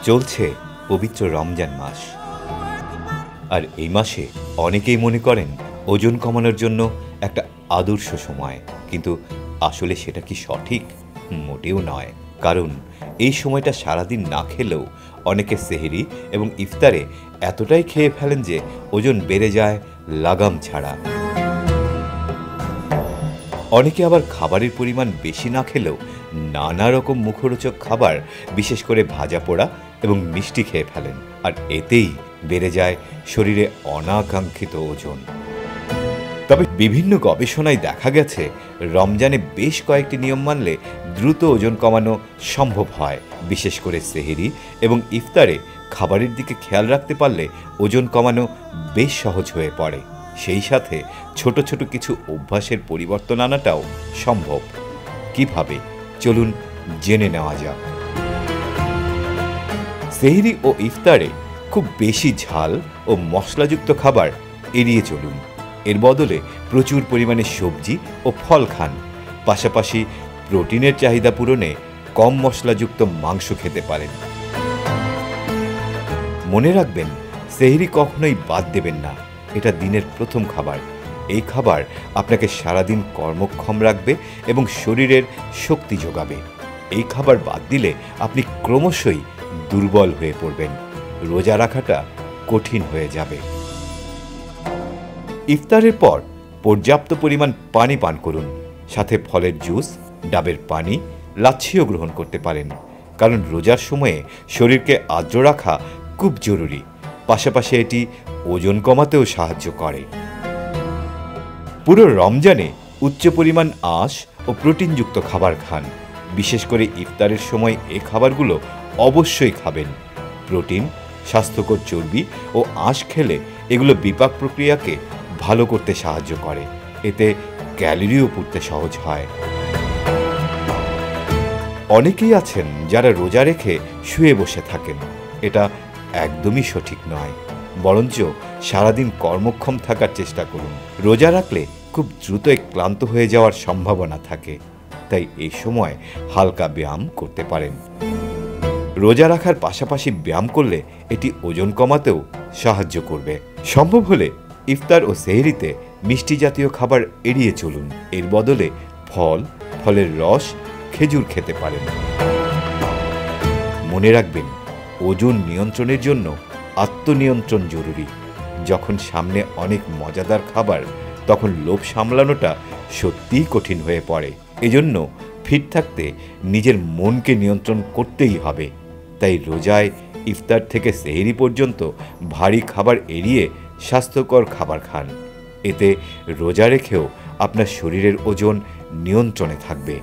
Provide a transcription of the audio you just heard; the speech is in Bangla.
চলছে পবিত্র রমজান মাস, আর এই মাসে অনেকেই মনে করেন ওজন কমানোর জন্য একটা আদর্শ সময়, কিন্তু আসলে সেটা কি সঠিক? মোটেও নয়। কারণ এই সময়টা সারাদিন না খেলেও অনেকে সেহরি এবং ইফতারে এতটাই খেয়ে ফেলেন যে ওজন বেড়ে যায় লাগাম ছাড়া। অনেকে আবার খাবারের পরিমাণ বেশি না খেলেও নানা রকম মুখরোচক খাবার, বিশেষ করে ভাজা পোড়া এবং মিষ্টি খেয়ে ফেলেন, আর এতেই বেড়ে যায় শরীরে অনাকাঙ্ক্ষিত ওজন। তবে বিভিন্ন গবেষণায় দেখা গেছে রমজানে বেশ কয়েকটি নিয়ম মানলে দ্রুত ওজন কমানো সম্ভব হয়। বিশেষ করে সেহরি এবং ইফতারে খাবারের দিকে খেয়াল রাখতে পারলে ওজন কমানো বেশ সহজ হয়ে পড়ে। সেই সাথে ছোট ছোট কিছু অভ্যাসের পরিবর্তন আনাটাও সম্ভব। কিভাবে, চলুন জেনে নেওয়া যাক। সেহরি ও ইফতারে খুব বেশি ঝাল ও মশলাযুক্ত খাবার এড়িয়ে চলুন। এর বদলে প্রচুর পরিমাণে সবজি ও ফল খান। পাশাপাশি প্রোটিনের চাহিদা পূরণে কম মশলাযুক্ত মাংস খেতে পারেন। মনে রাখবেন, সেহরি কখনোই বাদ দেবেন না। এটা দিনের প্রথম খাবার। এই খাবার আপনাকে সারাদিন কর্মক্ষম রাখবে এবং শরীরের শক্তি যোগাবে। এই খাবার বাদ দিলে আপনি ক্রমশই দুর্বল হয়ে পড়বেন। রোজা রাখাটা কঠিন হয়ে যাবে। ইফতারের পর পর্যাপ্ত পরিমাণ পানি পান করুন। সাথে ফলের জুস, ডাবের পানি, লাচ্ছিও গ্রহণ করতে পারেন। কারণ রোজার সময়ে শরীরকে আর্দ্র রাখা খুব জরুরি। পাশাপাশি এটি ওজন কমাতেও সাহায্য করে। পুরো রমজানে উচ্চ পরিমাণ আঁশ ও প্রোটিনযুক্ত খাবার খান। বিশেষ করে ইফতারের সময় এই খাবারগুলো অবশ্যই খাবেন। প্রোটিন, স্বাস্থ্যকর চর্বি ও আঁশ খেলে এগুলো বিপাক প্রক্রিয়াকে ভালো করতে সাহায্য করে। এতে ক্যালোরিও পুড়তে সহজ হয়। অনেকেই আছেন যারা রোজা রেখে শুয়ে বসে থাকেন। এটা একদমই সঠিক নয়। বরঞ্চ সারাদিন কর্মক্ষম থাকার চেষ্টা করুন। রোজা রাখলে খুব দ্রুতই ক্লান্ত হয়ে যাওয়ার সম্ভাবনা থাকে, তাই এই সময় হালকা ব্যায়াম করতে পারেন। রোজা রাখার পাশাপাশি ব্যায়াম করলে এটি ওজন কমাতেও সাহায্য করবে। সম্ভব হলে ইফতার ও সেহরিতে মিষ্টি জাতীয় খাবার এড়িয়ে চলুন। এর বদলে ফল, ফলের রস, খেজুর খেতে পারেন। মনে রাখবেন, ওজন নিয়ন্ত্রণের জন্য আত্মনিয়ন্ত্রণ জরুরি। যখন সামনে অনেক মজাদার খাবার, তখন লোভ সামলানোটা সত্যিই কঠিন হয়ে পড়ে। এজন্য ফিট থাকতে নিজের মনকে নিয়ন্ত্রণ করতেই হবে। তাই রোজায় ইফতার থেকে সেহরি পর্যন্ত ভারী খাবার এড়িয়ে স্বাস্থ্যকর খাবার খান। এতে রোজা রেখেও আপনার শরীরের ওজন নিয়ন্ত্রণে থাকবে।